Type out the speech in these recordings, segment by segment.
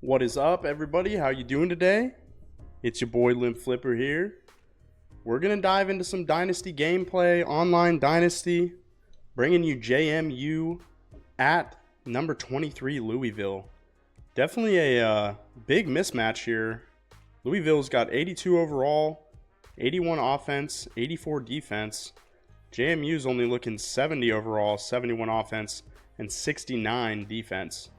What is up, everybody? How you doing today? It's your boy Limp Flipper here. We're going to dive into some Dynasty gameplay, Online Dynasty, bringing you JMU at number 23 Louisville. Definitely a big mismatch here. Louisville's got 82 overall, 81 offense, 84 defense. JMU's only looking 70 overall, 71 offense, and 69 defense.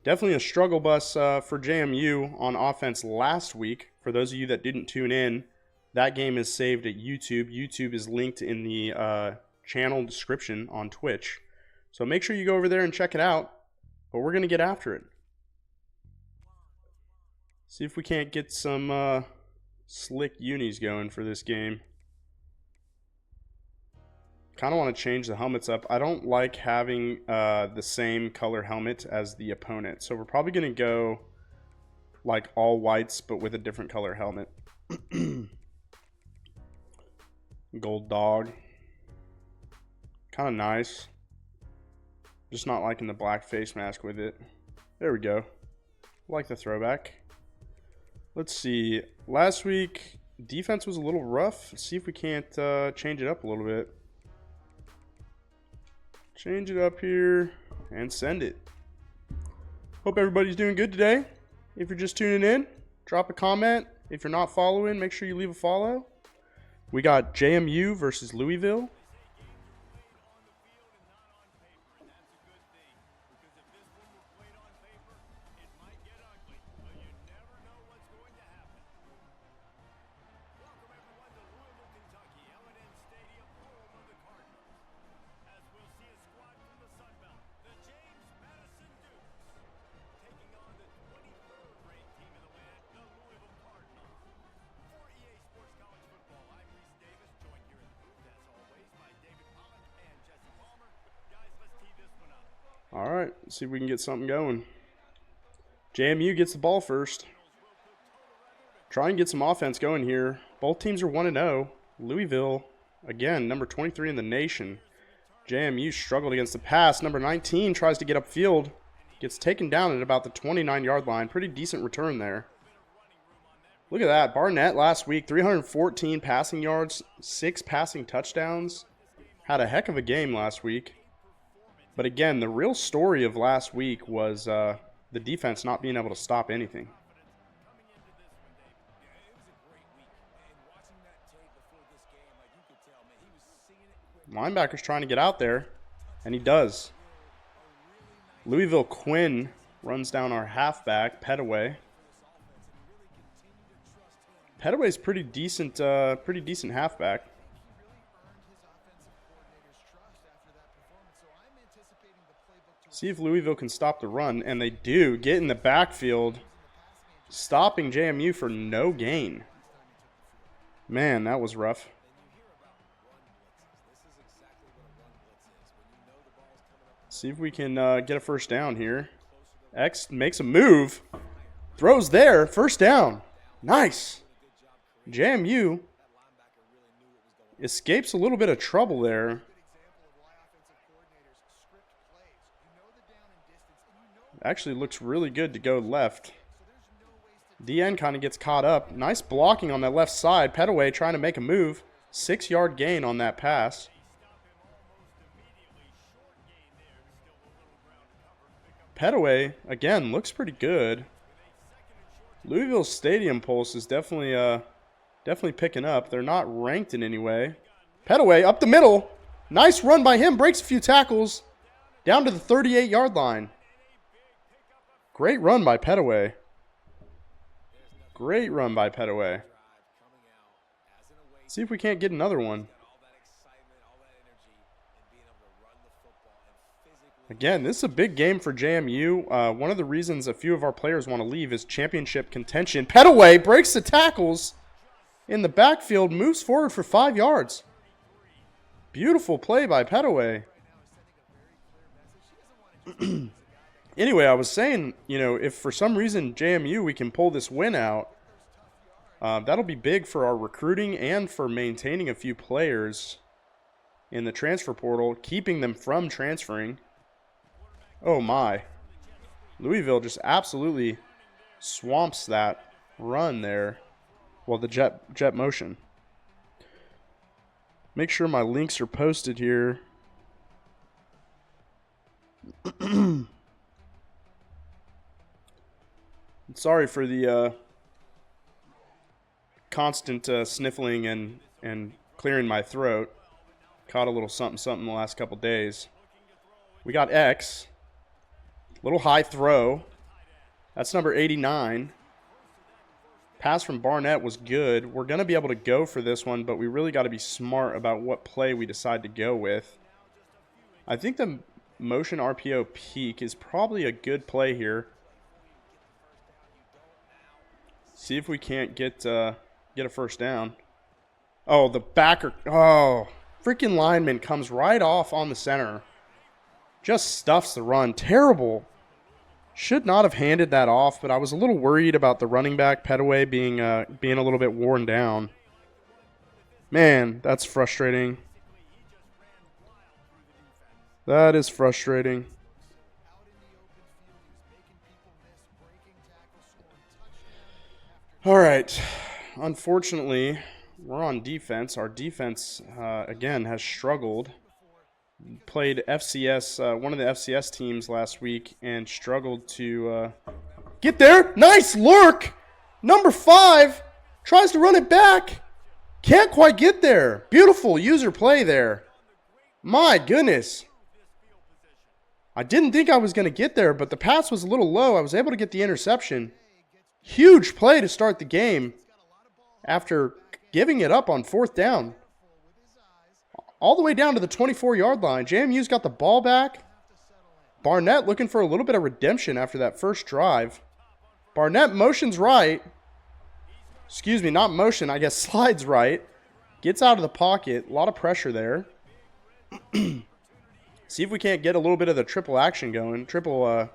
Definitely a struggle bus for JMU on offense last week. For those of you that didn't tune in, that game is saved at YouTube. YouTube is linked in the channel description on Twitch. So make sure you go over there and check it out. But we're going to get after it. See if we can't get some slick unis going for this game. Kind of want to change the helmets up. I don't like having the same color helmet as the opponent. So we're probably going to go like all whites, but with a different color helmet. Gold dog. Kind of nice. Just not liking the black face mask with it. There we go. Like the throwback. Let's see. Last week, defense was a little rough. Let's see if we can't change it up a little bit. Change it up here and send it. Hope everybody's doing good today. If you're just tuning in, drop a comment. If you're not following, make sure you leave a follow. We got JMU versus Louisville. All right, let's see if we can get something going. JMU gets the ball first. Try and get some offense going here. Both teams are 1-0. Louisville, again, number 23 in the nation. JMU struggled against the pass. Number 19 tries to get upfield. Gets taken down at about the 29-yard line. Pretty decent return there. Look at that. Barnett last week, 314 passing yards, 6 passing touchdowns. Had a heck of a game last week. But again, the real story of last week was the defense not being able to stop anything. Linebacker's trying to get out there, and he does. Louisville Quinn runs down our halfback, Petaway. Petaway's pretty decent halfback. See if Louisville can stop the run, and they do. Get in the backfield, stopping JMU for no gain. Man, that was rough. See if we can get a first down here. X makes a move. Throws there. First down. Nice. JMU escapes a little bit of trouble there. Actually looks really good to go left. DN kind of gets caught up. Nice blocking on that left side. Petaway trying to make a move. 6-yard gain on that pass. Petaway, again, looks pretty good. Louisville's stadium pulse is definitely picking up. They're not ranked in any way. Petaway up the middle. Nice run by him. Breaks a few tackles. Down to the 38-yard line. Great run by Petaway. Great run by Petaway. See if we can't get another one. Again, this is a big game for JMU. One of the reasons a few of our players want to leave is championship contention. Petaway breaks the tackles in the backfield, moves forward for 5 yards. Beautiful play by Petaway. Anyway, I was saying, you know, if for some reason JMU, we can pull this win out, that'll be big for our recruiting and for maintaining a few players in the transfer portal, keeping them from transferring. Oh my. Louisville just absolutely swamps that run there. Well, the jet motion. Make sure my links are posted here. Sorry for the constant sniffling and clearing my throat. Caught a little something the last couple days. We got X. Little high throw. That's number 89. Pass from Barnett was good. We're going to be able to go for this one, but we really got to be smart about what play we decide to go with. I think the motion RPO peak is probably a good play here. See if we can't get a first down. Oh, the backer. Oh, freaking lineman comes right off on the center. Just stuffs the run. Terrible. Should not have handed that off, but I was a little worried about the running back, Petaway, being a little bit worn down. Man, that's frustrating. That is frustrating. All right. Unfortunately, we're on defense. Our defense, again, has struggled. Played FCS, one of the FCS teams last week, and struggled to get there. Nice lurk. Number 5 tries to run it back. Can't quite get there. Beautiful user play there. My goodness. I didn't think I was going to get there, but the pass was a little low. I was able to get the interception. Huge play to start the game after giving it up on 4th down. All the way down to the 24-yard line. JMU's got the ball back. Barnett looking for a little bit of redemption after that first drive. Barnett motions right. Excuse me, not motion, I guess slides right. Gets out of the pocket. A lot of pressure there. See if we can't get a little bit of the triple action going. Triple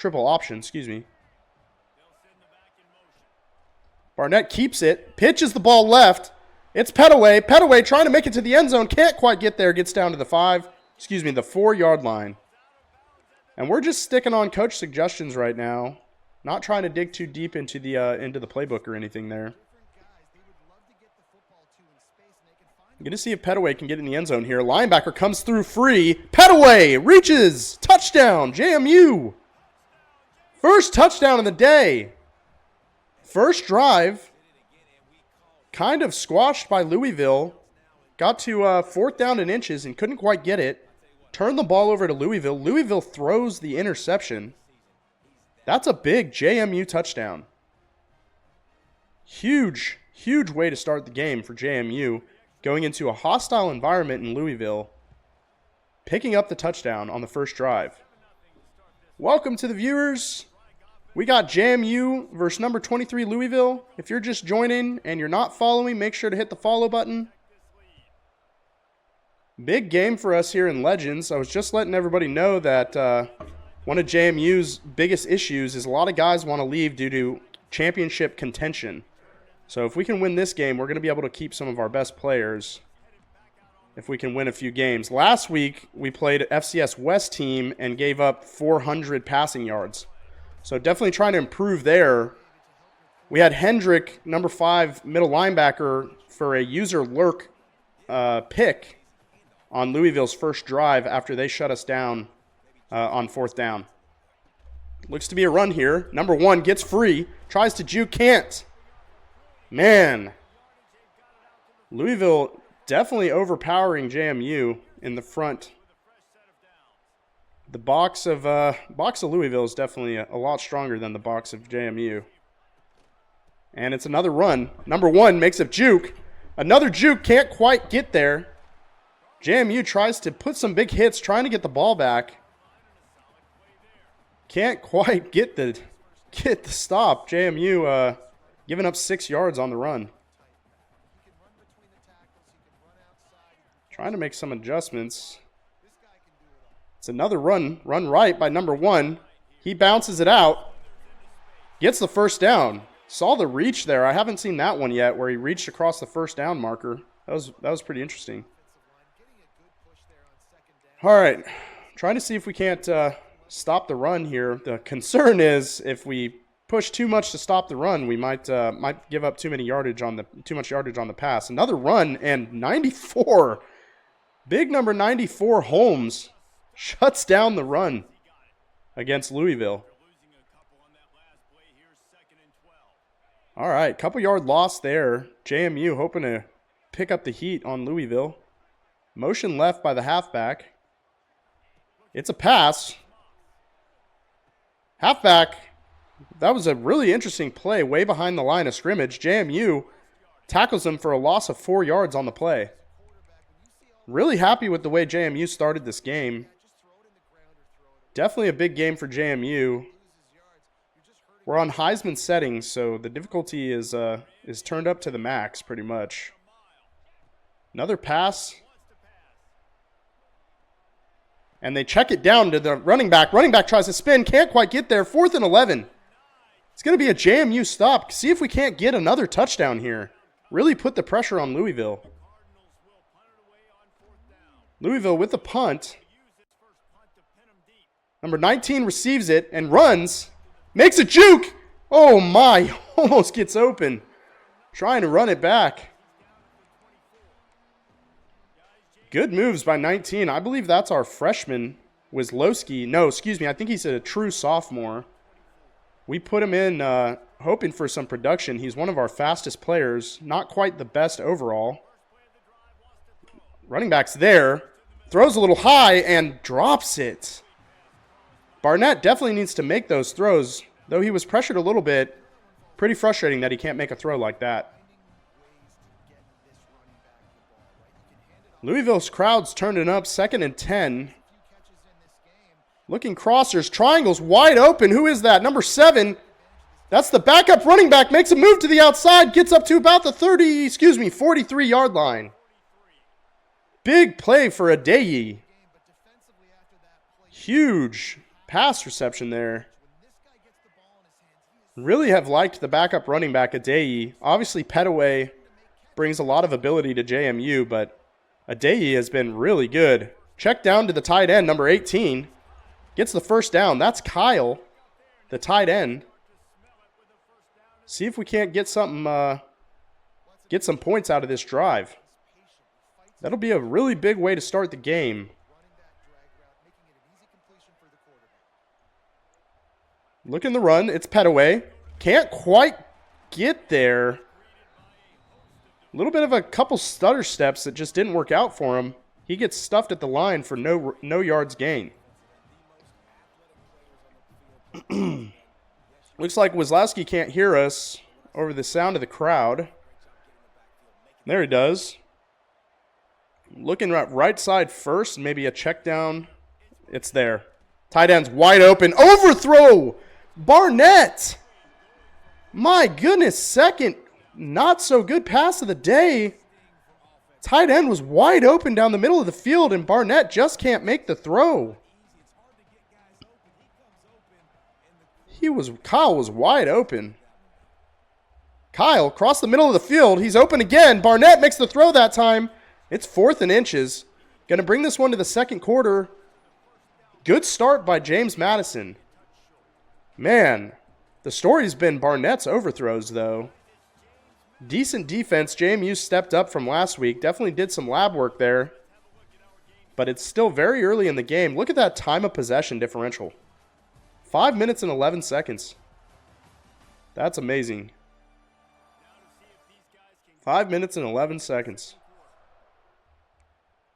option, excuse me. Barnett keeps it. Pitches the ball left. It's Petaway. Petaway trying to make it to the end zone. Can't quite get there. Gets down to the 4-yard line. And we're just sticking on coach suggestions right now. Not trying to dig too deep into the playbook or anything there. I'm going to see if Petaway can get in the end zone here. Linebacker comes through free. Petaway reaches. Touchdown, JMU. First touchdown of the day. First drive. Kind of squashed by Louisville. Got to 4th down and inches and couldn't quite get it. Turned the ball over to Louisville. Louisville throws the interception. That's a big JMU touchdown. Huge, huge way to start the game for JMU. Going into a hostile environment in Louisville. Picking up the touchdown on the first drive. Welcome to the viewers. We got JMU versus number 23 Louisville. If you're just joining and you're not following, make sure to hit the follow button. Big game for us here in Legends. I was just letting everybody know that one of JMU's biggest issues is a lot of guys want to leave due to championship contention. So if we can win this game, we're going to be able to keep some of our best players if we can win a few games. Last week, we played an FCS West team and gave up 400 passing yards. So definitely trying to improve there. We had Hendrick, number 5, middle linebacker, for a user lurk pick on Louisville's first drive after they shut us down on 4th down. Looks to be a run here. Number 1 gets free, tries to juke, can't. Man, Louisville definitely overpowering JMU in the front. The box of Louisville is definitely a lot stronger than the box of JMU. And it's another run. Number 1 makes a juke. Another juke, can't quite get there. JMU tries to put some big hits, trying to get the ball back. Can't quite get the stop. JMU giving up 6 yards on the run. Trying to make some adjustments. It's another run right by number 1. He bounces it out. Gets the first down. Saw the reach there. I haven't seen that one yet where he reached across the first down marker. That was pretty interesting. All right. Trying to see if we can't stop the run here. The concern is if we push too much to stop the run, we might give up too much yardage on the pass. Another run, and 94. Big number 94, Holmes, shuts down the run against Louisville. All right, couple yard loss there. JMU hoping to pick up the heat on Louisville. Motion left by the halfback. It's a pass. Halfback. That was a really interesting play way behind the line of scrimmage. JMU tackles him for a loss of 4 yards on the play. Really happy with the way JMU started this game. Definitely a big game for JMU. We're on Heisman settings, so the difficulty is turned up to the max pretty much. Another pass. And they check it down to the running back. Running back tries to spin, can't quite get there. 4th and 11. It's going to be a JMU stop. See if we can't get another touchdown here. Really put the pressure on Louisville. Louisville with the punt. Number 19 receives it and runs. Makes a juke. Oh my, almost gets open. Trying to run it back. Good moves by 19. I believe that's our freshman, Wisłowski. No, excuse me. I think he's a true sophomore. We put him in hoping for some production. He's one of our fastest players. Not quite the best overall. Running back's there. Throws a little high and drops it. Barnett definitely needs to make those throws. Though he was pressured a little bit. Pretty frustrating that he can't make a throw like that. Louisville's crowd's turning up, 2nd and 10. Looking crossers, triangles wide open. Who is that? Number 7. That's the backup running back. Makes a move to the outside. Gets up to about the 43-yard line. Big play for Adeyi. Huge pass reception there. Really have liked the backup running back, Adeyi. Obviously, Petaway brings a lot of ability to JMU, but Adeyi has been really good. Check down to the tight end, number 18. Gets the first down. That's Kyle, the tight end. See if we can't get something, get some points out of this drive. That'll be a really big way to start the game. Look in the run. It's Petaway. Can't quite get there. A little bit of a couple stutter steps that just didn't work out for him. He gets stuffed at the line for no yards gain. Looks like Wisłowski can't hear us over the sound of the crowd. There he does. Looking right side first, maybe a check down. It's there. Tight end's wide open. Overthrow! Barnett! My goodness, second not so good pass of the day. Tight end was wide open down the middle of the field, and Barnett just can't make the throw. Kyle was wide open. Kyle across the middle of the field. He's open again. Barnett makes the throw that time. It's 4th and inches. Going to bring this one to the second quarter. Good start by James Madison. Man, the story's been Barnett's overthrows, though. Decent defense. JMU stepped up from last week. Definitely did some lab work there. But it's still very early in the game. Look at that time of possession differential. 5 minutes and 11 seconds. That's amazing. 5 minutes and 11 seconds.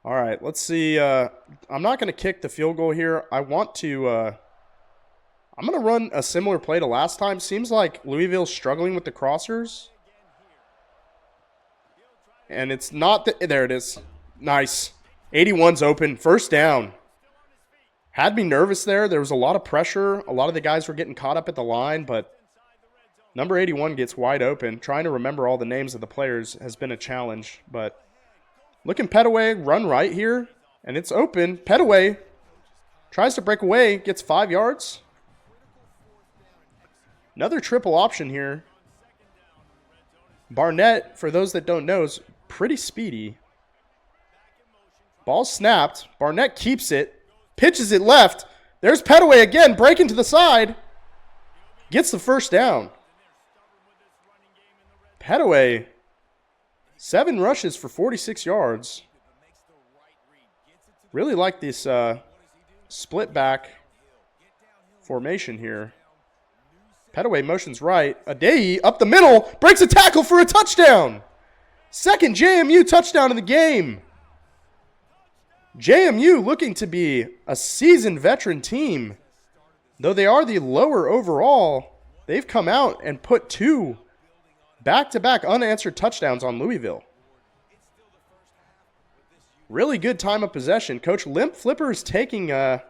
All right, let's see. I'm not going to kick the field goal here. I want to I'm going to run a similar play to last time. Seems like Louisville's struggling with the crossers. And it's not there it is. Nice. 81's open. First down. Had me nervous there. There was a lot of pressure. A lot of the guys were getting caught up at the line, but number 81 gets wide open. Trying to remember all the names of the players has been a challenge, but looking Petaway run right here, and it's open. Petaway tries to break away, gets 5 yards. Another triple option here. Barnett, for those that don't know, is pretty speedy. Ball snapped. Barnett keeps it. Pitches it left. There's Petaway again, breaking to the side. Gets the first down. Petaway, 7 rushes for 46 yards. Really like this split back formation here. Petaway motions right. Adeyi up the middle, breaks a tackle for a touchdown. Second JMU touchdown of the game. JMU looking to be a seasoned veteran team. Though they are the lower overall, they've come out and put 2 back-to-back unanswered touchdowns on Louisville. Really good time of possession. Coach Limp Flipper is taking the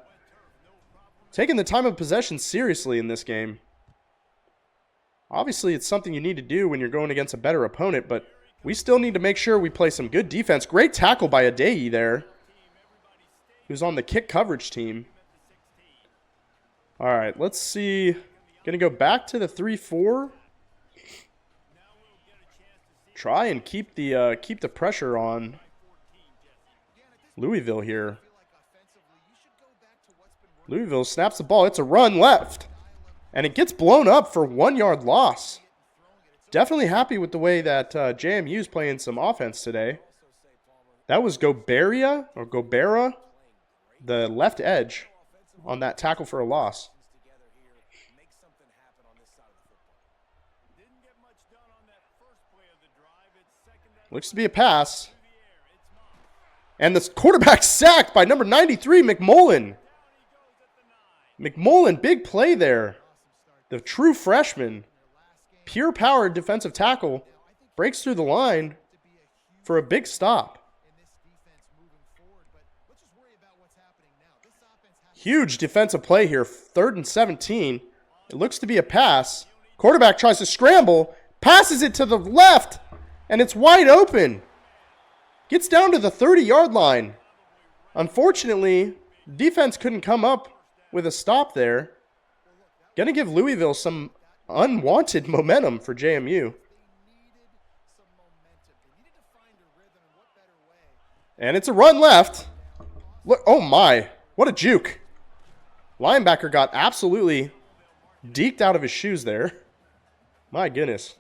time of possession seriously in this game. Obviously, it's something you need to do when you're going against a better opponent, but we still need to make sure we play some good defense. Great tackle by Adeyi there, who's on the kick coverage team. All right, let's see. Going to go back to the 3-4. Try and keep the pressure on Louisville here. Louisville snaps the ball. It's a run left. And it gets blown up for 1-yard loss. Definitely happy with the way that JMU is playing some offense today. That was Gobera, the left edge, on that tackle for a loss. Looks to be a pass. And the quarterback sacked by number 93, McMullen. McMullen, big play there. The true freshman, pure power defensive tackle, breaks through the line for a big stop. Huge defensive play here, 3rd and 17. It looks to be a pass. Quarterback tries to scramble, passes it to the left, and it's wide open. Gets down to the 30-yard line. Unfortunately, defense couldn't come up with a stop there. Going to give Louisville some unwanted momentum for JMU. And it's a run left. Look, oh my, what a juke. Linebacker got absolutely deked out of his shoes there. My goodness.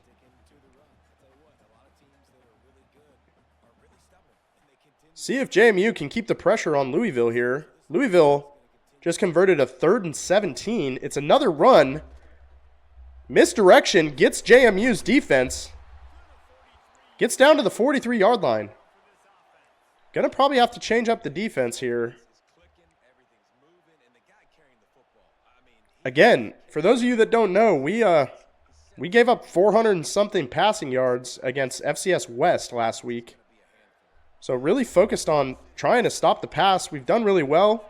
See if JMU can keep the pressure on Louisville here. Louisville just converted a 3rd and 17. It's another run. Misdirection gets JMU's defense. Gets down to the 43-yard line. Gonna probably have to change up the defense here. Again, for those of you that don't know, we gave up 400 and something passing yards against FCS West last week. So really focused on trying to stop the pass. We've done really well.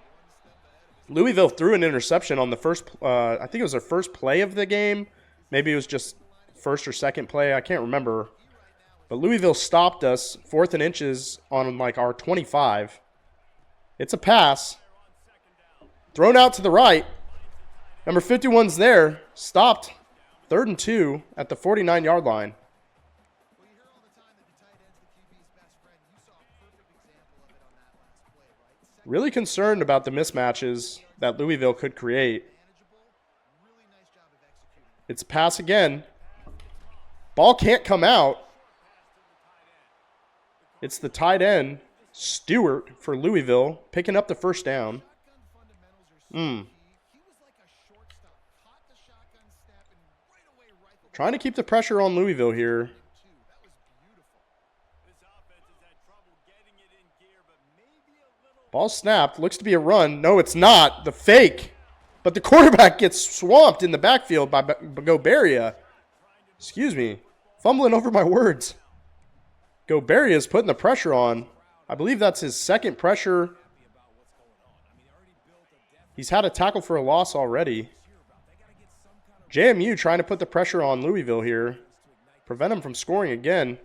Louisville threw an interception on the first, I think it was their first play of the game. Maybe it was just first or second play. I can't remember. But Louisville stopped us 4th and inches on like our 25. It's a pass. Thrown out to the right. Number 51's there. Stopped 3rd and 2 at the 49-yard line. Really concerned about the mismatches that Louisville could create. It's a pass again. Ball can't come out. It's the tight end, Stewart, for Louisville, picking up the first down. Trying to keep the pressure on Louisville here. Ball snapped. Looks to be a run. No, it's not. The fake. But the quarterback gets swamped in the backfield by Gobera. Excuse me. Fumbling over my words. Gobera is putting the pressure on. I believe that's his second pressure. He's had a tackle for a loss already. JMU trying to put the pressure on Louisville here. Prevent him from scoring again.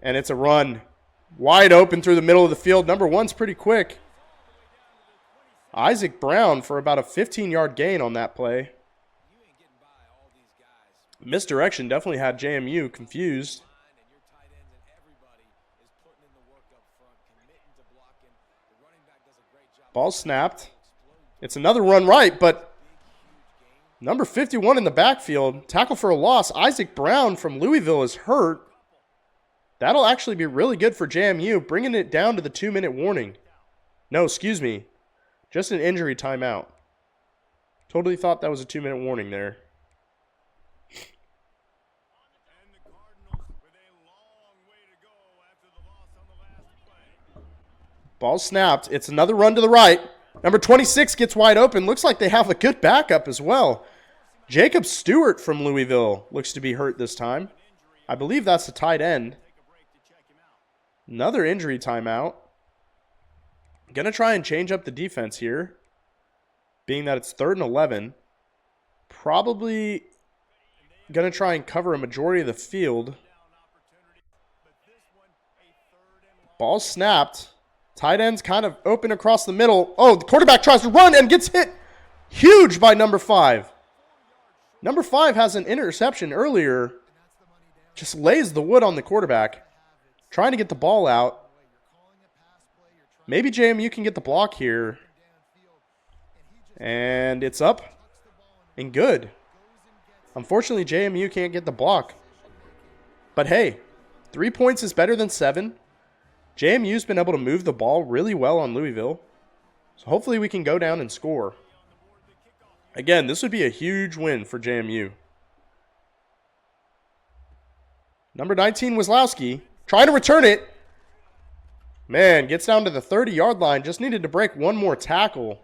And it's a run. Wide open through the middle of the field. Number 1's pretty quick. Isaac Brown for about a 15-yard gain on that play. Misdirection definitely had JMU confused. Ball snapped. It's another run right, but Number 51 in the backfield. Tackle for a loss. Isaac Brown from Louisville is hurt. That'll actually be really good for JMU, bringing it down to the 2-minute warning. No, excuse me. Just an injury timeout. Totally thought that was a 2-minute warning there. Ball snapped. It's another run to the right. Number 26 gets wide open. Looks like they have a good backup as well. Jacob Stewart from Louisville looks to be hurt this time. I believe that's the tight end. Another injury timeout. Going to try and change up the defense here, being that it's 3rd and 11. Probably going to try and cover a majority of the field. Ball snapped. Tight end's kind of open across the middle. Oh, the quarterback tries to run and gets hit huge by number 5. Number 5 has an interception earlier. Just lays the wood on the quarterback. Trying to get the ball out. Maybe JMU can get the block here. And it's up and good. Unfortunately, JMU can't get the block. But hey, 3 points is better than 7. JMU's been able to move the ball really well on Louisville. So hopefully we can go down and score. Again, this would be a huge win for JMU. Number 19, Wazlowski, trying to return it. Man, gets down to the 30-yard line. Just needed to break one more tackle.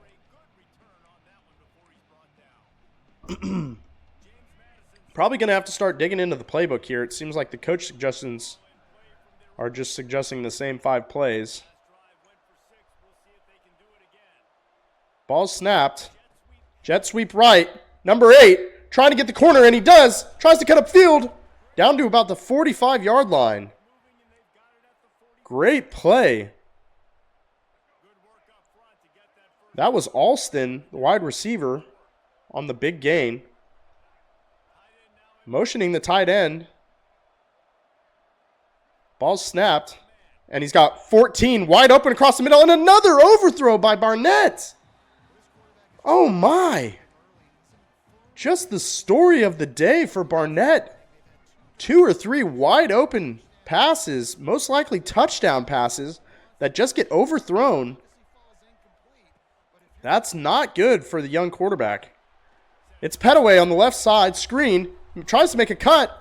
Probably going to have to start digging into the playbook here. It seems like the coach suggestions are just suggesting the same 5 plays. Ball snapped. Jet sweep right. Number 8 trying to get the corner, and he does. Tries to cut up field. Down to about the 45-yard line. Great play. That was Alston, the wide receiver, on the big gain. Motioning the tight end. Ball snapped, and he's got 14 wide open across the middle, and another overthrow by Barnett. Oh, my. Just the story of the day for Barnett. 2 or 3 wide open passes, most likely touchdown passes, that just get overthrown. That's not good for the young quarterback. It's Petaway on the left side, screen, tries to make a cut.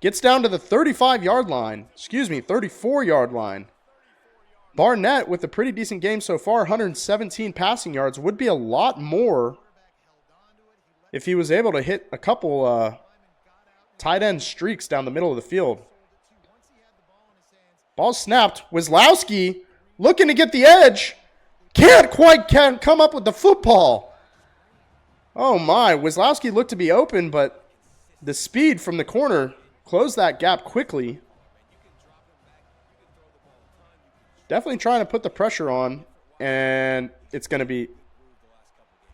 Gets down to the 35-yard line. 34-yard line. Barnett with a pretty decent game so far, 117 passing yards. Would be a lot more if he was able to hit a couple tight end streaks down the middle of the field. Ball snapped. Wazlowski looking to get the edge. Can't come up with the football. Oh my, Wazlowski looked to be open, but the speed from the corner closed that gap quickly. Definitely trying to put the pressure on, and it's going to be,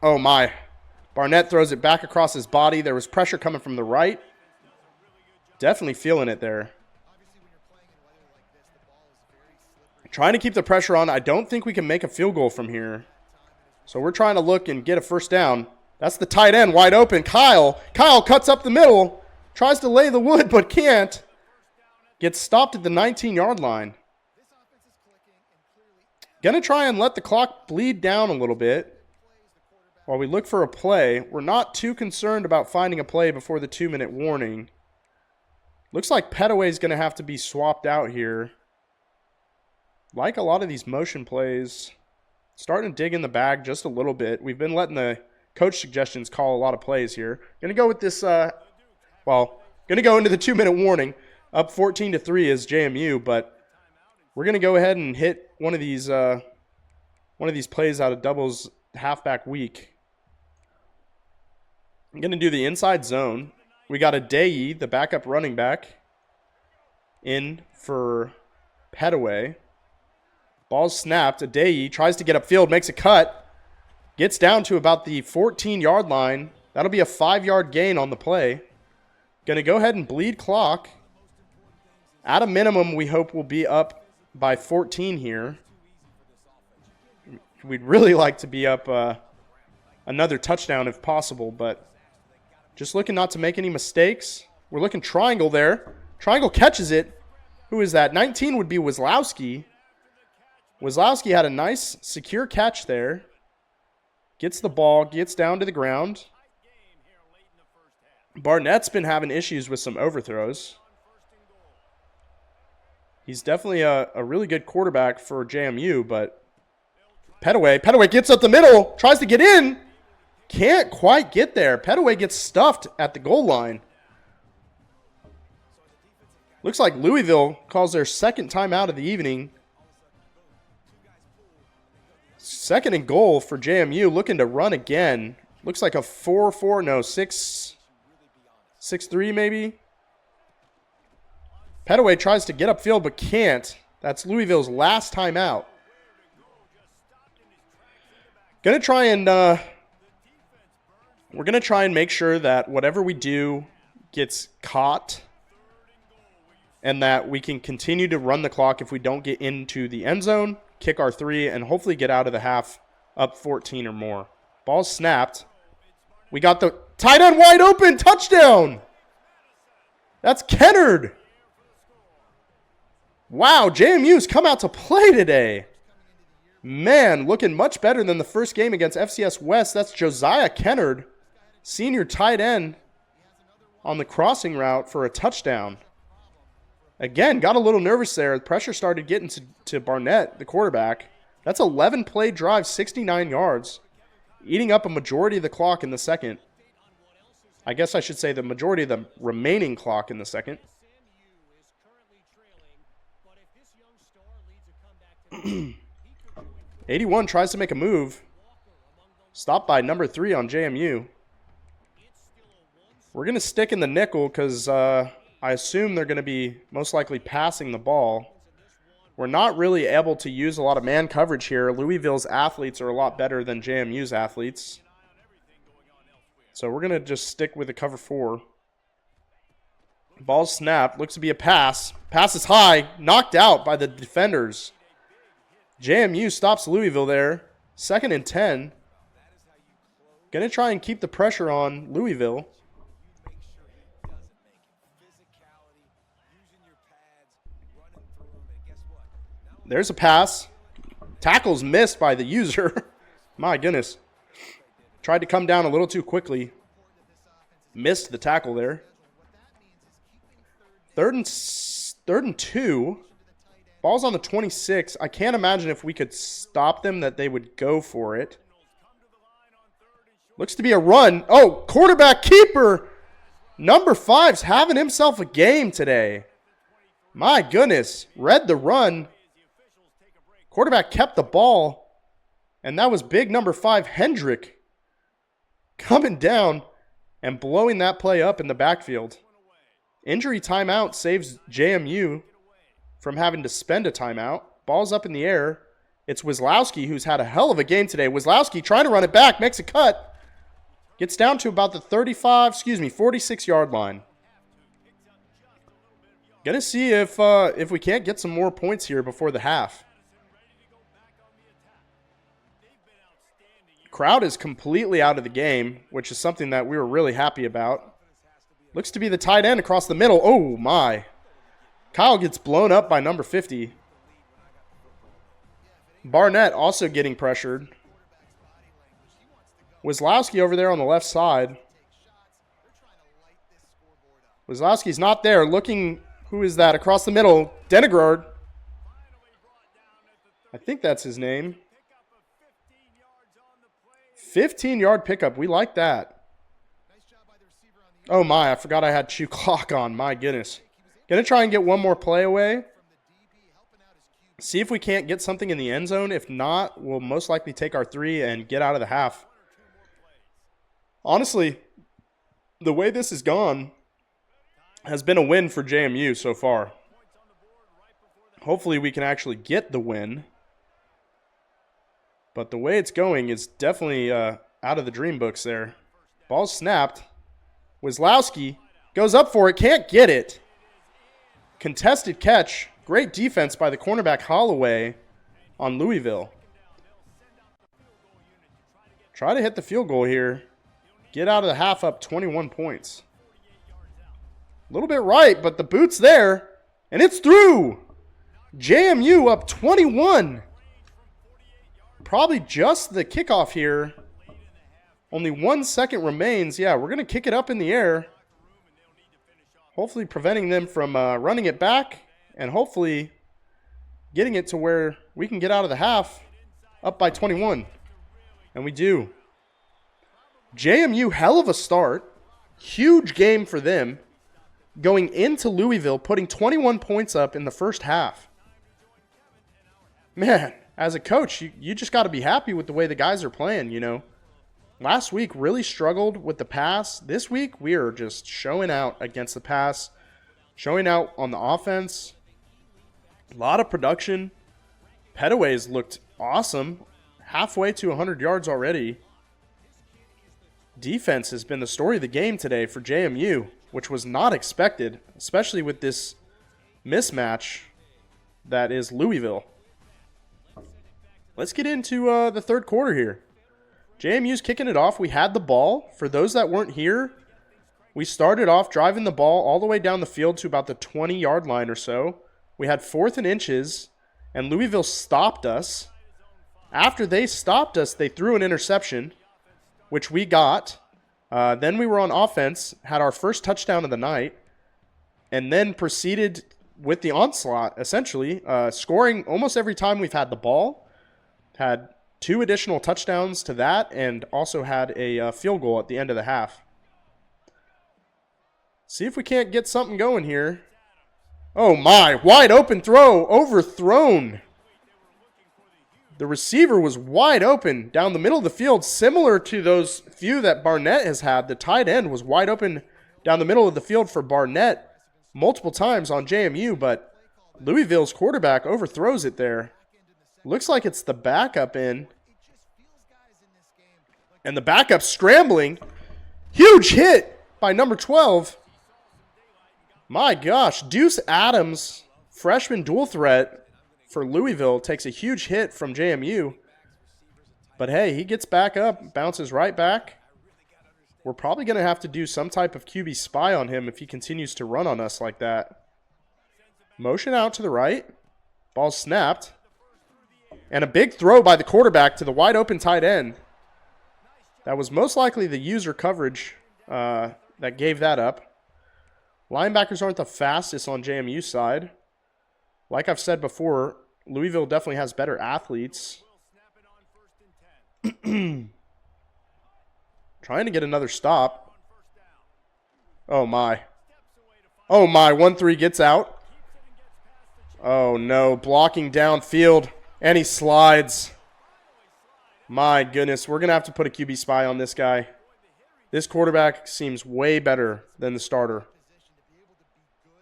oh my. Barnett throws it back across his body. There was pressure coming from the right. Definitely feeling it there. Trying to keep the pressure on. I don't think we can make a field goal from here. So we're trying to look and get a first down. That's the tight end wide open. Kyle cuts up the middle. Tries to lay the wood, but can't. Gets stopped at the 19-yard line. Gonna try and let the clock bleed down a little bit while we look for a play. We're not too concerned about finding a play before the 2-minute warning. Looks like Petaway's gonna have to be swapped out here. Like a lot of these motion plays, starting to dig in the bag just a little bit. We've been letting the coach suggestions call a lot of plays here. Gonna go with this, gonna go into the 2-minute warning. Up 14-3 is JMU, but we're gonna go ahead and hit one of these plays out of doubles halfback week. I'm gonna do the inside zone. We got a Dayi, the backup running back, in for Petaway. Ball's snapped. Dayi tries to get upfield, makes a cut, gets down to about the 14-yard line. That'll be a 5-yard gain on the play. Gonna go ahead and bleed clock. At a minimum, we hope we'll be up by 14 here. We'd really like to be up another touchdown if possible, but Just looking not to make any mistakes. We're looking triangle there. Triangle catches it. Who is that? 19 would be Wazlowski. Wazlowski had a nice, secure catch there. Gets the ball, gets down to the ground. Barnett's been having issues with some overthrows. He's definitely a really good quarterback for JMU, but Pettaway gets up the middle, tries to get in. Can't quite get there. Pettaway gets stuffed at the goal line. Looks like Louisville calls their second timeout of the evening. Second and goal for JMU, looking to run again. Looks like a 4-4, no, 6-3 maybe. Pettaway tries to get upfield but can't. That's Louisville's last timeout. We're going to try and make sure that whatever we do gets caught and that we can continue to run the clock if we don't get into the end zone, kick our 3, and hopefully get out of the half up 14 or more. Ball snapped. We got the tight end wide open. Touchdown. That's Kennard. Wow, JMU's come out to play today. Man, looking much better than the first game against FCS West. That's Josiah Kennard, senior tight end, on the crossing route for a touchdown. Again, got a little nervous there. The pressure started getting to Barnett, the quarterback. That's 11-play drive, 69 yards, eating up a majority of the clock in the second. I guess I should say the majority of the remaining clock in the second. 81 tries to make a move. Stopped by number 3 on JMU. We're going to stick in the nickel because I assume they're going to be most likely passing the ball. We're not really able to use a lot of man coverage here. Louisville's athletes are a lot better than JMU's athletes. So we're going to just stick with the cover 4. Ball snapped. Looks to be a pass. Pass is high. Knocked out by the defenders. JMU stops Louisville there. 2nd and 10. Going to try and keep the pressure on Louisville. There's a pass. Tackle's missed by the user. My goodness. Tried to come down a little too quickly. Missed the tackle there. Third and 2. Ball's on the 26. I can't imagine if we could stop them that they would go for it. Looks to be a run. Oh, quarterback keeper. Number 5's having himself a game today. My goodness. Read the run. Quarterback kept the ball. And that was big number 5, Hendrick, coming down and blowing that play up in the backfield. Injury timeout saves JMU from having to spend a timeout. Ball's up in the air. It's Wazlowski who's had a hell of a game today. Wazlowski trying to run it back, makes a cut. Gets down to about the 46-yard line. Gonna see if we can't get some more points here before the half. Crowd is completely out of the game, which is something that we were really happy about. Looks to be the tight end across the middle. Oh, my. Kyle gets blown up by number 50. Barnett also getting pressured. Wazlowski over there on the left side. Wazlowski's not there. Looking, who is that? Across the middle, Denegard. I think that's his name. 15-yard pickup. We like that. Oh, my. I forgot I had shoe clock on. My goodness. Going to try and get one more play away. See if we can't get something in the end zone. If not, we'll most likely take our 3 and get out of the half. Honestly, the way this has gone has been a win for JMU so far. Hopefully we can actually get the win. But the way it's going is definitely out of the dream books there. Ball snapped. Wazlowski goes up for it, can't get it. Contested catch. Great defense by the cornerback Holloway on Louisville. Try to hit the field goal here. get out of the half up 21 points. A little bit right, but the boot's there, and it's through. JMU up 21. Probably just the kickoff here. Only 1 second remains. Yeah, we're going to kick it up in the air. Hopefully preventing them from running it back, and hopefully getting it to where we can get out of the half up by 21. And we do. JMU, hell of a start. Huge game for them. Going into Louisville, putting 21 points up in the first half. Man, as a coach, you just got to be happy with the way the guys are playing, you know. Last week really struggled with the pass. This week we are just showing out against the pass, showing out on the offense. A lot of production. Pettaway's looked awesome. Halfway to 100 yards already. Defense has been the story of the game today for JMU, which was not expected, especially with this mismatch that is Louisville. Let's get into the third quarter here. JMU's kicking it off. We had the ball. For those that weren't here, we started off driving the ball all the way down the field to about the 20-yard line or so. We had 4th and inches, and Louisville stopped us. After they stopped us, they threw an interception, which we got. Then we were on offense, had our first touchdown of the night, and then proceeded with the onslaught, essentially, scoring almost every time we've had the ball. Had 2 additional touchdowns to that, and also had a field goal at the end of the half. See if we can't get something going here. Oh my, wide open throw, overthrown. The receiver was wide open down the middle of the field, similar to those few that Barnett has had. The tight end was wide open down the middle of the field for Barnett multiple times on JMU, but Louisville's quarterback overthrows it there. Looks like it's the backup in. And the backup scrambling. Huge hit by number 12. My gosh, Deuce Adams, freshman dual threat for Louisville, takes a huge hit from JMU. But hey, he gets back up, bounces right back. We're probably going to have to do some type of QB spy on him if he continues to run on us like that. Motion out to the right. Ball snapped. And a big throw by the quarterback to the wide open tight end. That was most likely the user coverage that gave that up. Linebackers aren't the fastest on JMU's side. Like I've said before, Louisville definitely has better athletes. Trying to get another stop. Oh my. Oh my, 1-3 gets out. Oh no, blocking downfield. And he slides. My goodness, we're going to have to put a QB spy on this guy. This quarterback seems way better than the starter.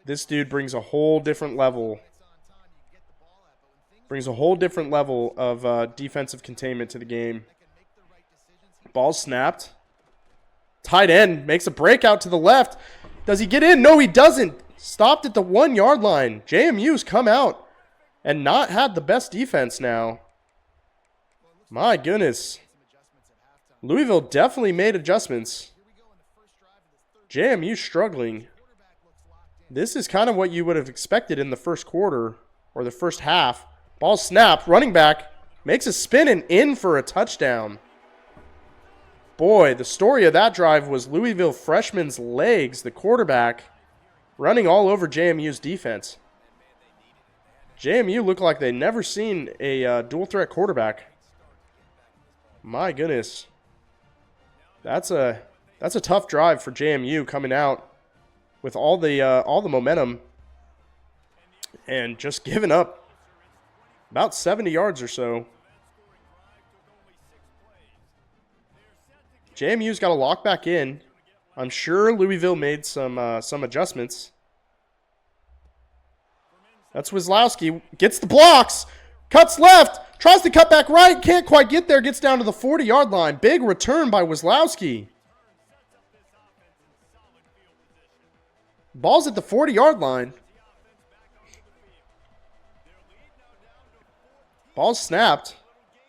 This dude brings a whole different level. Brings a whole different level of defensive containment to the game. Ball snapped. Tight end makes a breakout to the left. Does he get in? No, he doesn't. Stopped at the 1-yard line. JMU's come out and not had the best defense now. My goodness. Louisville definitely made adjustments. JMU struggling. This is kind of what you would have expected in the first quarter or the first half. Ball snapped. Running back makes a spin and in for a touchdown. Boy, the story of that drive was Louisville freshman's legs, the quarterback, running all over JMU's defense. JMU looked like they never seen a dual threat quarterback. My goodness. That's a tough drive for JMU coming out with all the momentum and just giving up about 70 yards or so. JMU's got to lock back in. I'm sure Louisville made some adjustments. That's Wizlowski. Gets the blocks. Cuts left. Tries to cut back right. Can't quite get there. Gets down to the 40-yard line. Big return by Wizlowski. Ball's at the 40-yard line. Ball's snapped.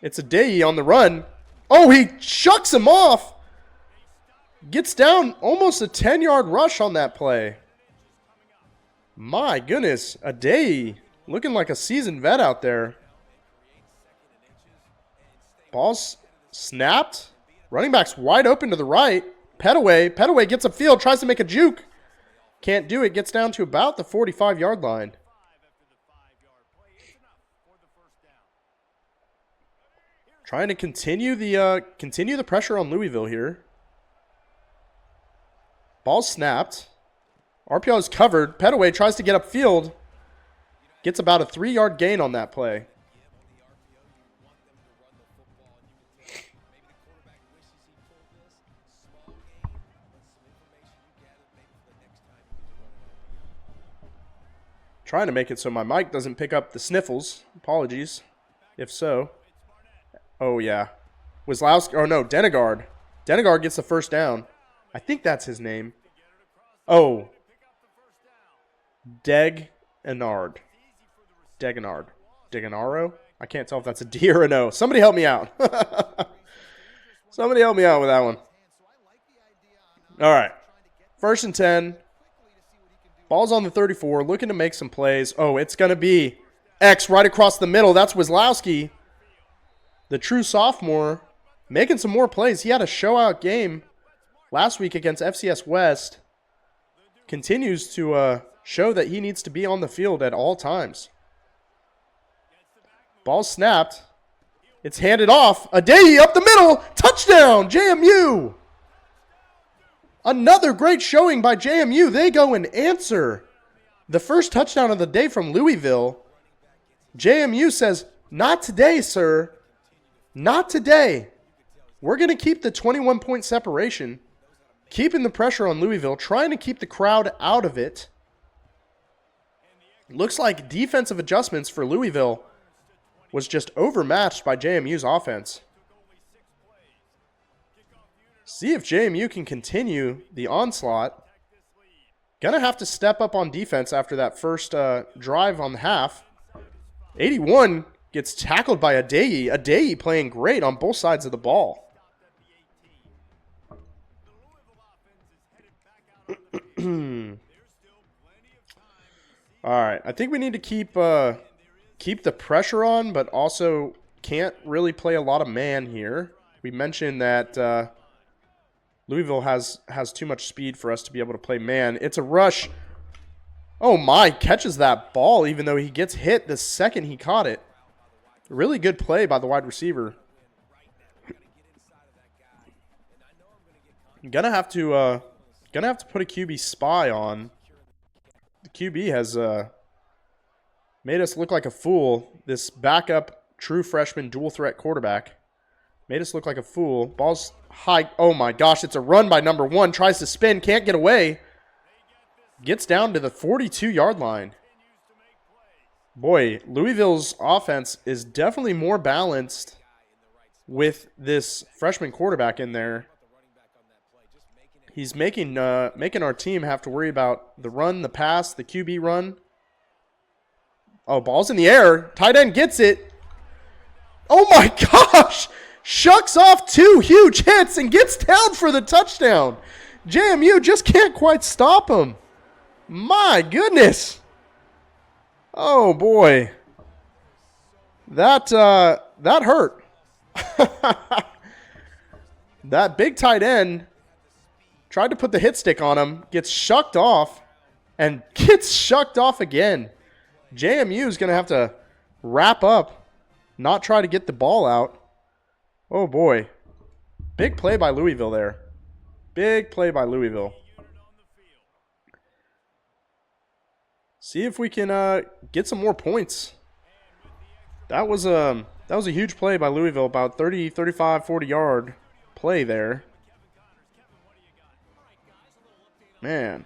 It's Adeye on the run. Oh, he shucks him off. Gets down almost a 10-yard rush on that play. My goodness, Adey looking like a seasoned vet out there. Ball's snapped. Running back's wide open to the right. Petaway gets upfield, tries to make a juke. Can't do it, gets down to about the 45-yard line. Trying to continue the pressure on Louisville here. Ball snapped. RPO is covered. Petaway tries to get upfield. Gets about a 3-yard gain on that play. Trying to make it so my mic doesn't pick up the sniffles. Apologies if so. Oh, yeah. Wazlowski, or no, Denegard. Denegard gets the first down. I think that's his name. Oh. Degenard. Degenaro? I can't tell if that's a D or a no. Somebody help me out. Somebody help me out with that one. All right. 1st and 10. Ball's on the 34. Looking to make some plays. Oh, it's going to be X right across the middle. That's Wazlowski. The true sophomore. Making some more plays. He had a show-out game last week against FCS West. Continues to show that he needs to be on the field at all times. Ball snapped. It's handed off. Adey up the middle. Touchdown, JMU. Another great showing by JMU. They go and answer the first touchdown of the day from Louisville. JMU says, not today, sir. Not today. We're going to keep the 21-point separation. Keeping the pressure on Louisville. Trying to keep the crowd out of it. Looks like defensive adjustments for Louisville was just overmatched by JMU's offense. See if JMU can continue the onslaught. Gonna have to step up on defense after that first drive on the half. 81 gets tackled by Adey. Adey playing great on both sides of the ball. All right, I think we need to keep the pressure on, but also can't really play a lot of man here. We mentioned that Louisville has too much speed for us to be able to play man. It's a rush. Oh my, catches that ball even though he gets hit the second he caught it. Really good play by the wide receiver. Gonna have to put a QB spy on. The QB has made us look like a fool. This backup true freshman dual threat quarterback made us look like a fool. Ball's high. Oh my gosh, it's a run by number 1. Tries to spin, can't get away. Gets down to the 42-yard line. Boy, Louisville's offense is definitely more balanced with this freshman quarterback in there. He's making our team have to worry about the run, the pass, the QB run. Oh, ball's in the air. Tight end gets it. Oh my gosh! Shucks off 2 huge hits and gets down for the touchdown. JMU just can't quite stop him. My goodness. Oh boy. That hurt. That big tight end tried to put the hit stick on him, gets shucked off, and gets shucked off again. JMU is going to have to wrap up, not try to get the ball out. Oh, boy. Big play by Louisville there. Big play by Louisville. See if we can get some more points. That was a huge play by Louisville, about 30, 35, 40-yard play there. Man.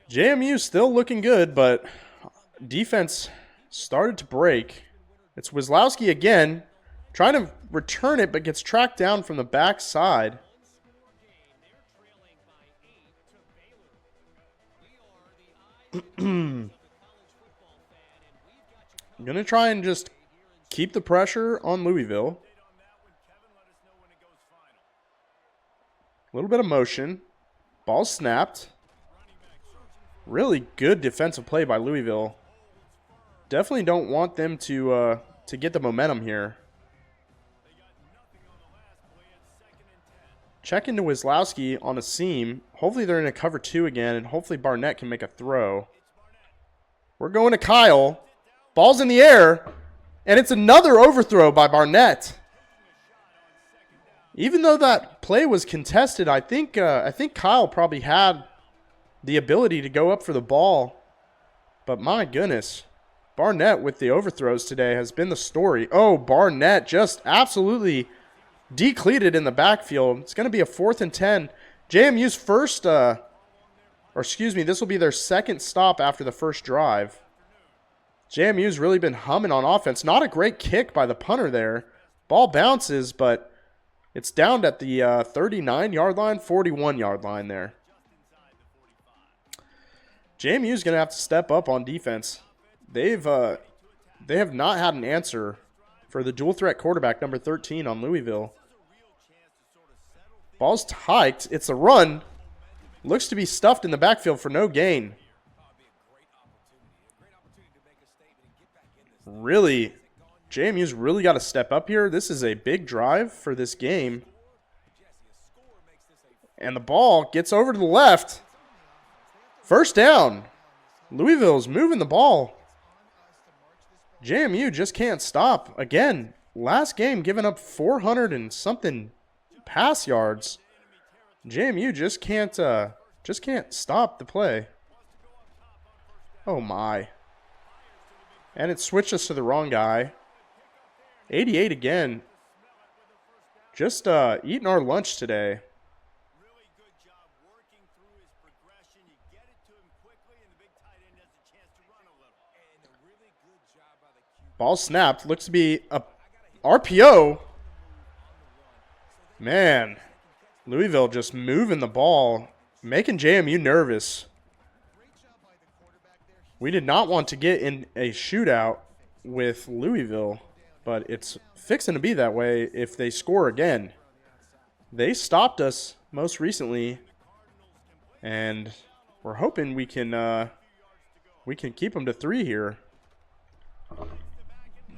JMU still looking good, but defense started to break. It's Wazlowski again, trying to return it, but gets tracked down from the backside. I'm going to try and just keep the pressure on Louisville. A little bit of motion. Ball snapped. Really good defensive play by Louisville. Definitely don't want them to get the momentum here. Check into Wisłowski on a seam. Hopefully they're in a cover 2 again, and hopefully Barnett can make a throw. We're going to Kyle. Ball's in the air, and it's another overthrow by Barnett. Even though that play was contested, I think Kyle probably had the ability to go up for the ball. But my goodness, Barnett with the overthrows today has been the story. Oh, Barnett just absolutely decleated in the backfield. It's going to be a 4th and 10. JMU's first, this will be their second stop after the first drive. JMU's really been humming on offense. Not a great kick by the punter there. Ball bounces, but it's down at the 39-yard line, 41-yard line there. JMU's going to have to step up on defense. They have not had an answer for the dual threat quarterback, number 13 on Louisville. Ball's hiked. It's a run. Looks to be stuffed in the backfield for no gain. Really, JMU's really got to step up here. This is a big drive for this game. And the ball gets over to the left. First down. Louisville's moving the ball. JMU just can't stop. Again, last game giving up 400 and something pass yards. JMU just can't stop the play. Oh my. And it switched us to the wrong guy. 88 again. Just eating our lunch today. Ball snapped. Looks to be a RPO. Man, Louisville just moving the ball, making JMU nervous. We did not want to get in a shootout with Louisville, but it's fixing to be that way if they score again. They stopped us most recently, and we're hoping we can keep them to 3 here.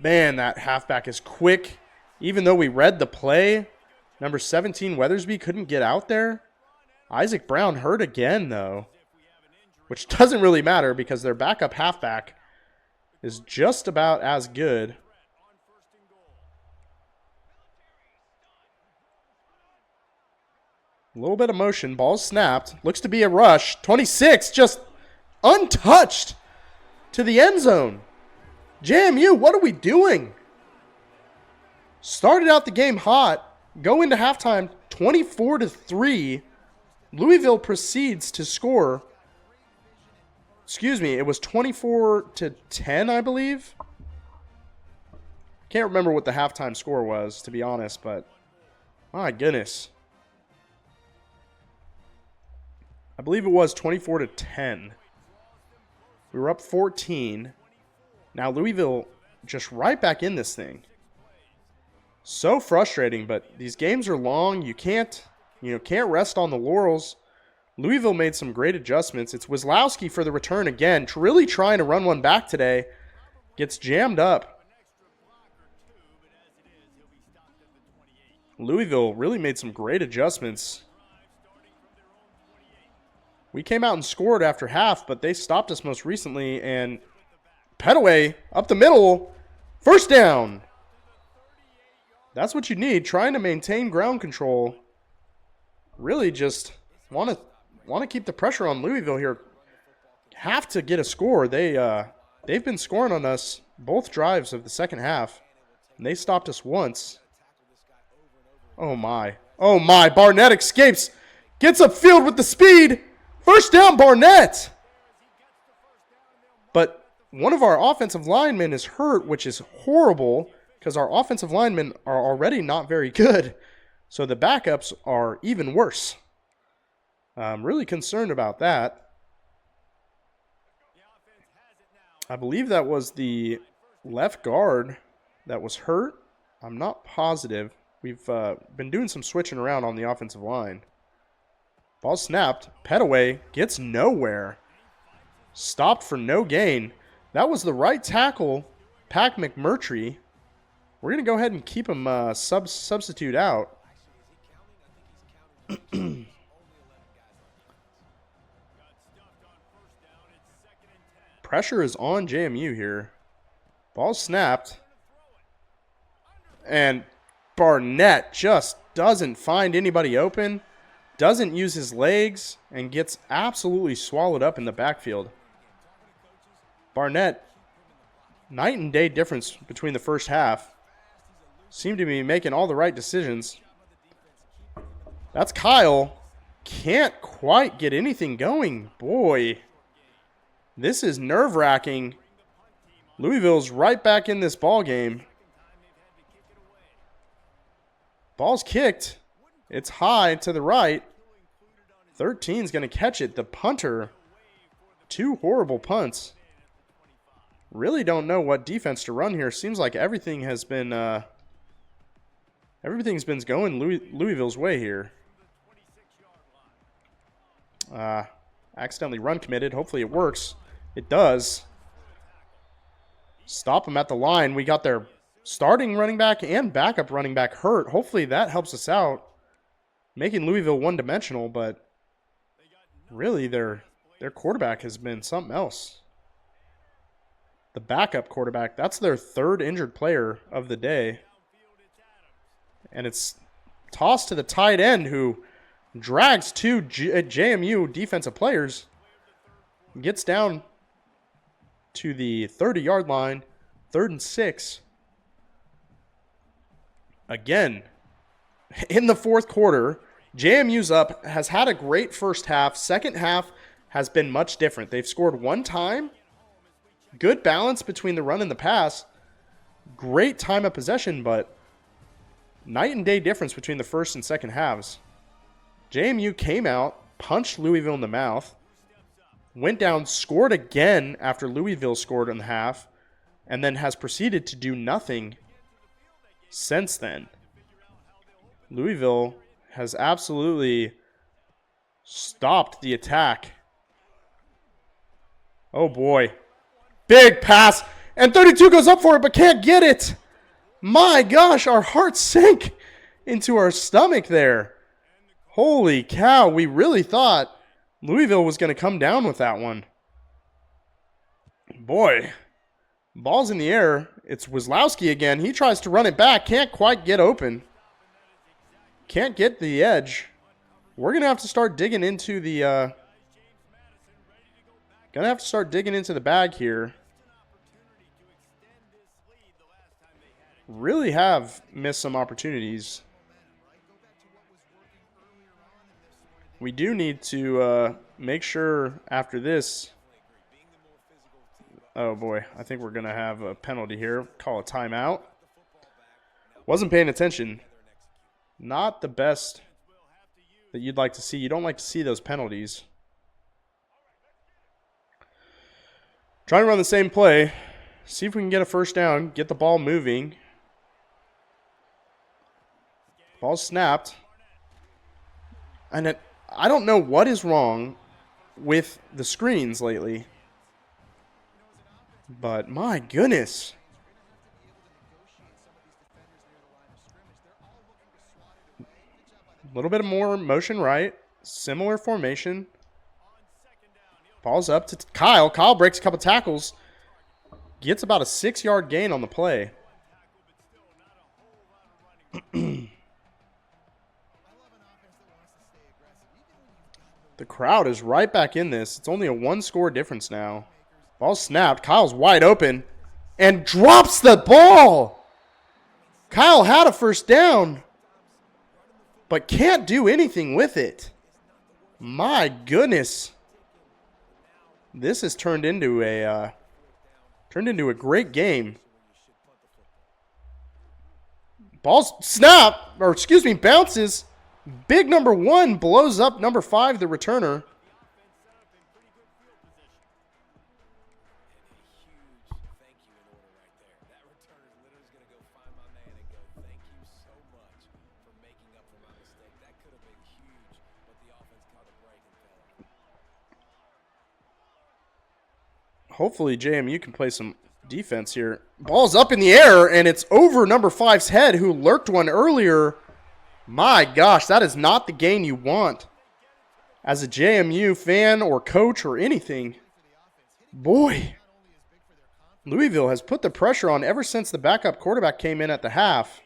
Man, that halfback is quick. Even though we read the play, number 17 Weathersby couldn't get out there. Isaac Brown hurt again, though, which doesn't really matter because their backup halfback is just about as good. A little bit of motion. Ball snapped. Looks to be a rush. 26 just untouched to the end zone. JMU, what are we doing? Started out the game hot. Go into halftime 24-3. Louisville proceeds to score. Excuse me, it was 24-10, I believe. Can't remember what the halftime score was, to be honest, but my goodness. I believe it was 24-10. We were up 14. Now Louisville just right back in this thing. So frustrating, but these games are long. You can't rest on the laurels. Louisville made some great adjustments. It's Wisłowski for the return again, really trying to run one back today. Gets jammed up. Louisville really made some great adjustments. We came out and scored after half, but they stopped us most recently, and Petaway up the middle. First down. That's what you need, trying to maintain ground control. Really just want to keep the pressure on Louisville here. Have to get a score. They've been scoring on us both drives of the second half, and they stopped us once. Oh my. Oh my, Barnett escapes. Gets upfield with the speed. First down, Barnett. But one of our offensive linemen is hurt, which is horrible because our offensive linemen are already not very good. So the backups are even worse. I'm really concerned about that. I believe that was the left guard that was hurt. I'm not positive. We've been doing some switching around on the offensive line. Ball snapped. Petaway gets nowhere. Stopped for no gain. That was the right tackle, Pac McMurtry. We're going to go ahead and keep him substitute out. Pressure is on JMU here. Ball snapped. And Barnett just doesn't find anybody open. Doesn't use his legs and gets absolutely swallowed up in the backfield. Barnett, night and day difference between the first half. Seemed to be making all the right decisions. That's Kyle. Can't quite get anything going. Boy, this is nerve-wracking. Louisville's right back in this ball game. Ball's kicked. It's high to the right. 13's going to catch it. The punter. 2 horrible punts. Really don't know what defense to run here. Seems like everything has been everything's been going Louisville's way here. Accidentally run committed. Hopefully it works. It does. Stop them at the line. We got their starting running back and backup running back hurt. Hopefully that helps us out. Making Louisville one-dimensional, but really their quarterback has been something else. The backup quarterback, that's their 3rd injured player of the day. And it's tossed to the tight end who drags 2 JMU defensive players. Gets down to the 30-yard line, 3rd and 6. Again, in the 4th quarter, JMU's up, has had a great first half. Second half has been much different. They've scored 1 time. Good balance between the run and the pass. Great time of possession, but night and day difference between the first and second halves. JMU came out, punched Louisville in the mouth, went down, scored again after Louisville scored in the half, and then has proceeded to do nothing since then. Louisville has absolutely stopped the attack. Oh boy. Big pass. And 32 goes up for it but can't get it. My gosh, our hearts sank into our stomach there. Holy cow, we really thought Louisville was going to come down with that one. Boy, ball's in the air. It's Wizlowski again. He tries to run it back. Can't quite get open. Can't get the edge. We're going to have to start digging into the bag here. Really have missed some opportunities. We do need to make sure after this. Oh boy, I think we're going to have a penalty here. Call a timeout. Wasn't paying attention. Not the best that you'd like to see. You don't like to see those penalties. Trying to run the same play. See if we can get a first down. Get the ball moving. Ball snapped. And I don't know what is wrong with the screens lately. But my goodness. A little bit more motion right. Similar formation. Ball's up to Kyle. Kyle breaks a couple tackles. Gets about a 6-yard gain on the play. The crowd is right back in this. It's only a 1-score difference now. Ball snapped. Kyle's wide open and drops the ball. Kyle had a first down, but can't do anything with it. My goodness. This has turned into a great game. Ball's bounces. Big number 1 blows up number 5, the returner. Hopefully JMU can play some defense here. Ball's up in the air, and it's over number 5's head, who lurked one earlier. My gosh, that is not the gain you want as a JMU fan or coach or anything. Boy, Louisville has put the pressure on ever since the backup quarterback came in at the half.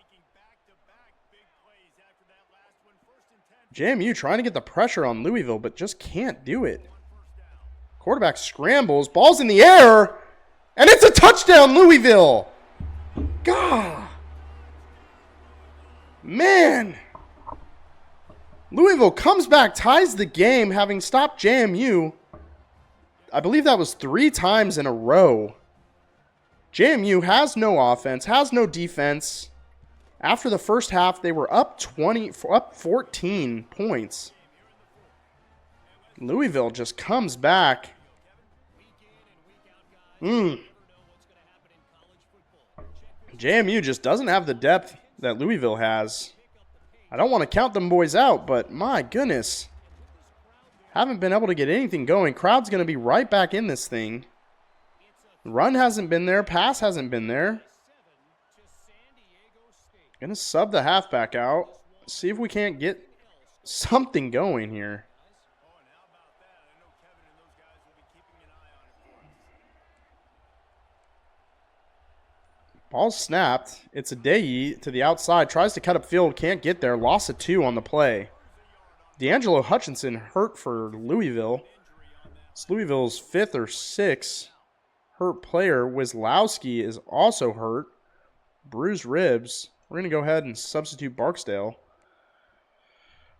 JMU trying to get the pressure on Louisville, but just can't do it. Quarterback scrambles, ball's in the air, and it's a touchdown, Louisville. God. Man. Louisville comes back, ties the game, having stopped JMU. I believe that was 3 times in a row. JMU has no offense, has no defense. After the first half, they were up 14 points. Louisville just comes back. JMU just doesn't have the depth that Louisville has. I don't want to count them boys out, but my goodness. Haven't been able to get anything going. Crowd's going to be right back in this thing. Run hasn't been there. Pass hasn't been there. Going to sub the halfback out. See if we can't get something going here. Ball snapped. It's a Dayi to the outside. Tries to cut up field. Can't get there. Loss of 2 on the play. D'Angelo Hutchinson hurt for Louisville. It's Louisville's 5th or 6th hurt player. Wisłowski is also hurt. Bruised ribs. We're going to go ahead and substitute Barksdale.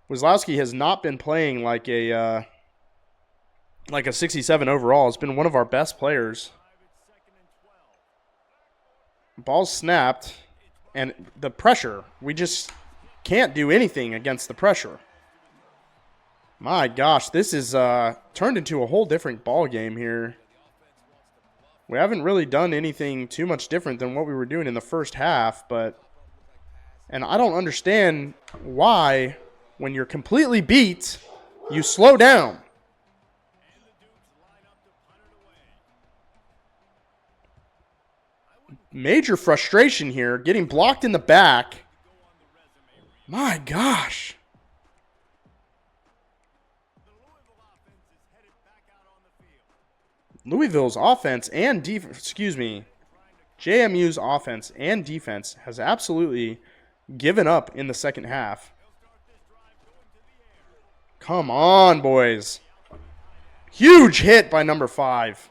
Wisłowski has not been playing like a 67 overall. It's been one of our best players. Ball snapped, and the pressure. We just can't do anything against the pressure. My gosh, this is turned into a whole different ball game here. We haven't really done anything too much different than what we were doing in the first half, and I don't understand why, when you're completely beat, you slow down. Major frustration here, getting blocked in the back. My gosh. Louisville's offense and JMU's offense and defense has absolutely given up in the second half. Come on, boys. Huge hit by number 5.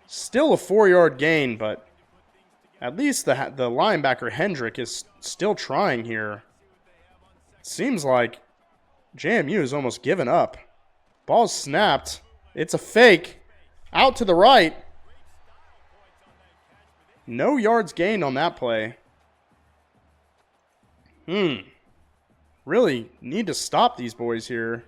Still a 4-yard gain, but at least the linebacker Hendrick is still trying here. Seems like JMU has almost given up. Ball's snapped. It's a fake. Out to the right. No yards gained on that play. Really need to stop these boys here.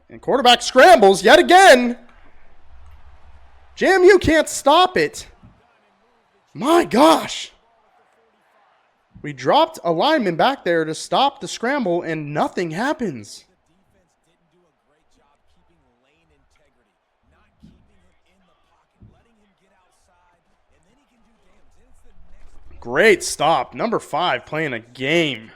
And quarterback scrambles yet again. JMU can't stop it. My gosh. We dropped a lineman back there to stop the scramble, and nothing happens. Great stop. Number 5 playing a game.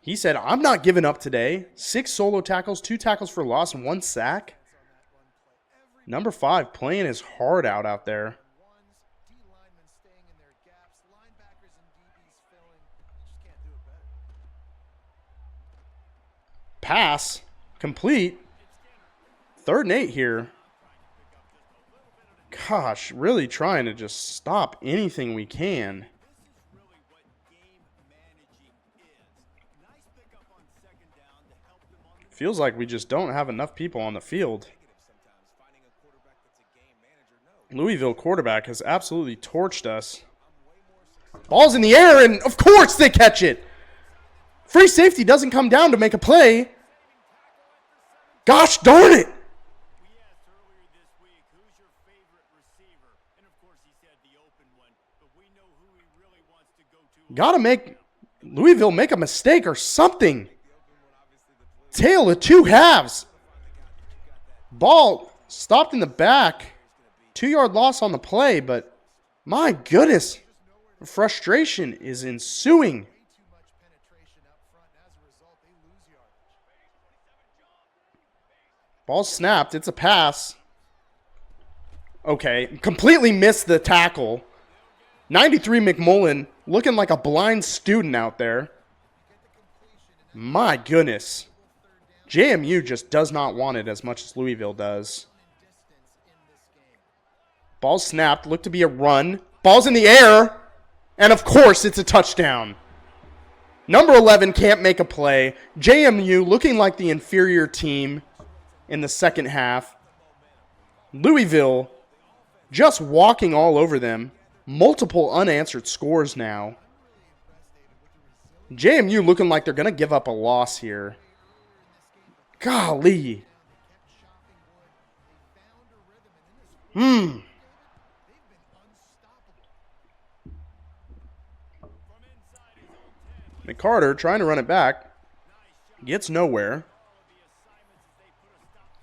He said, I'm not giving up today. 6 solo tackles, 2 tackles for loss, and 1 sack. Number 5 playing his heart out there. Pass. Complete. 3rd and 8 here. Gosh, really trying to just stop anything we can. Feels like we just don't have enough people on the field. Louisville quarterback has absolutely torched us. Ball's in the air, and of course they catch it. Free safety doesn't come down to make a play. Gosh darn it. Gotta make Louisville make a mistake or something. Tale of two halves. Ball stopped in the back. 2-yard loss on the play, but my goodness, frustration is ensuing. Ball snapped. It's a pass. Okay, completely missed the tackle. 93 McMullen looking like a blind student out there. My goodness. JMU just does not want it as much as Louisville does. Ball snapped. Looked to be a run. Ball's in the air. And of course, it's a touchdown. Number 11 can't make a play. JMU looking like the inferior team in the second half. Louisville just walking all over them. Multiple unanswered scores now. JMU looking like they're going to give up a loss here. Golly. McCarter trying to run it back. Gets nowhere.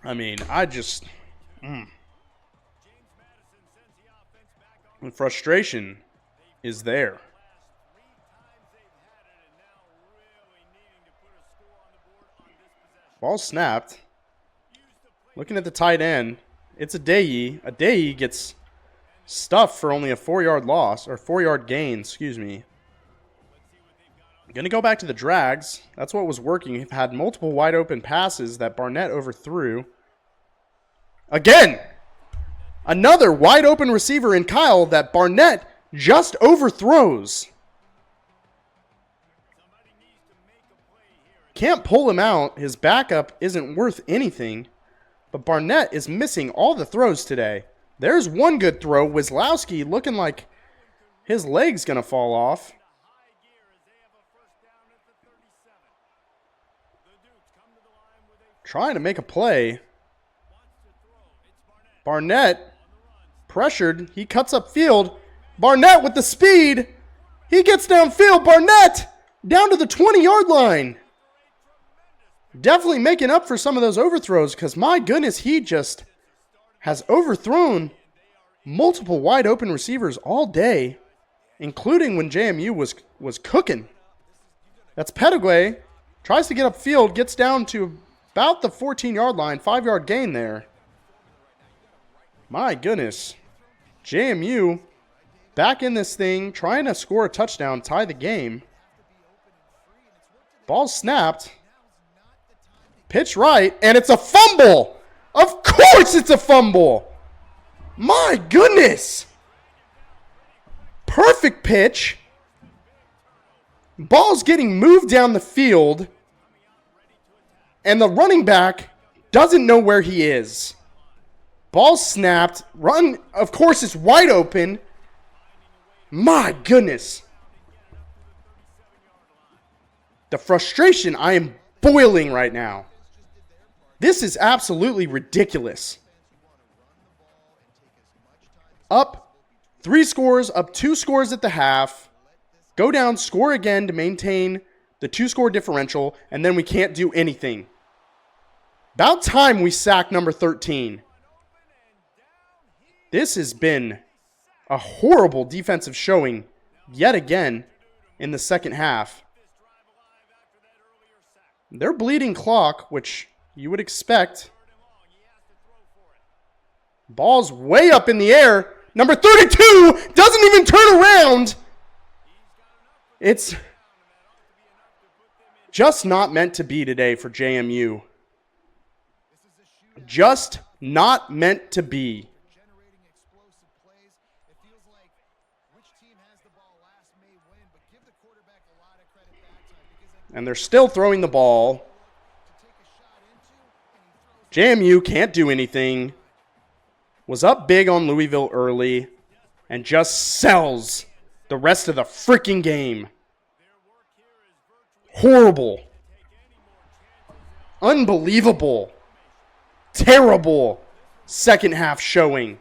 I mean, The frustration is there. Ball snapped. Looking at the tight end. It's Adeyi. Adeyi gets stuffed for only a 4-yard loss, or 4-yard gain, excuse me. Going to go back to the drags. That's what was working. We've had multiple wide open passes that Barnett overthrew. Again, another wide open receiver in Kyle that Barnett just overthrows. Can't pull him out. His backup isn't worth anything. But Barnett is missing all the throws today. There's one good throw. Wisłowski looking like his leg's going to fall off. Trying to make a play. Barnett pressured. He cuts upfield. Barnett with the speed. He gets downfield. Barnett down to the 20-yard line. Definitely making up for some of those overthrows because, my goodness, he just has overthrown multiple wide open receivers all day, including when JMU was cooking. That's Pettigrew. Tries to get upfield, gets down to about the 14-yard line, 5-yard gain there. My goodness. JMU back in this thing, trying to score a touchdown, tie the game. Ball snapped. Pitch right, and it's a fumble. Of course it's a fumble. My goodness. Perfect pitch. Ball's getting moved down the field, and the running back doesn't know where he is. Ball snapped. Run, of course, is wide open. My goodness. The frustration, I am boiling right now. This is absolutely ridiculous. Up 3 scores, up 2 scores at the half. Go down, score again to maintain the 2-score differential, and then we can't do anything. About time we sack number 13. This has been a horrible defensive showing yet again in the second half. They're bleeding clock, which you would expect. Ball's way up in the air. Number 32 doesn't even turn around. It's just not meant to be today for JMU. Just not meant to be. And they're still throwing the ball. JMU can't do anything. Was up big on Louisville early and just sells the rest of the freaking game. Horrible. Unbelievable. Terrible second half showing.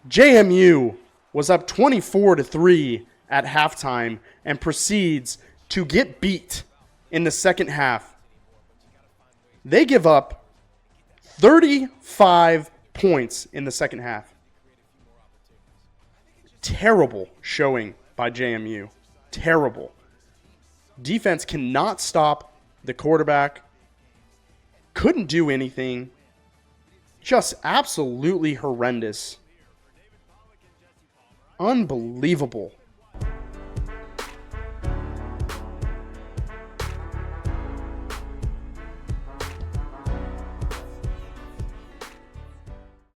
JMU was up 24-3 at halftime and proceeds to get beat in the second half They give up 35 points in the second half. Terrible showing by JMU. Terrible. Defense cannot stop the quarterback. Couldn't do anything. Just absolutely horrendous. Unbelievable.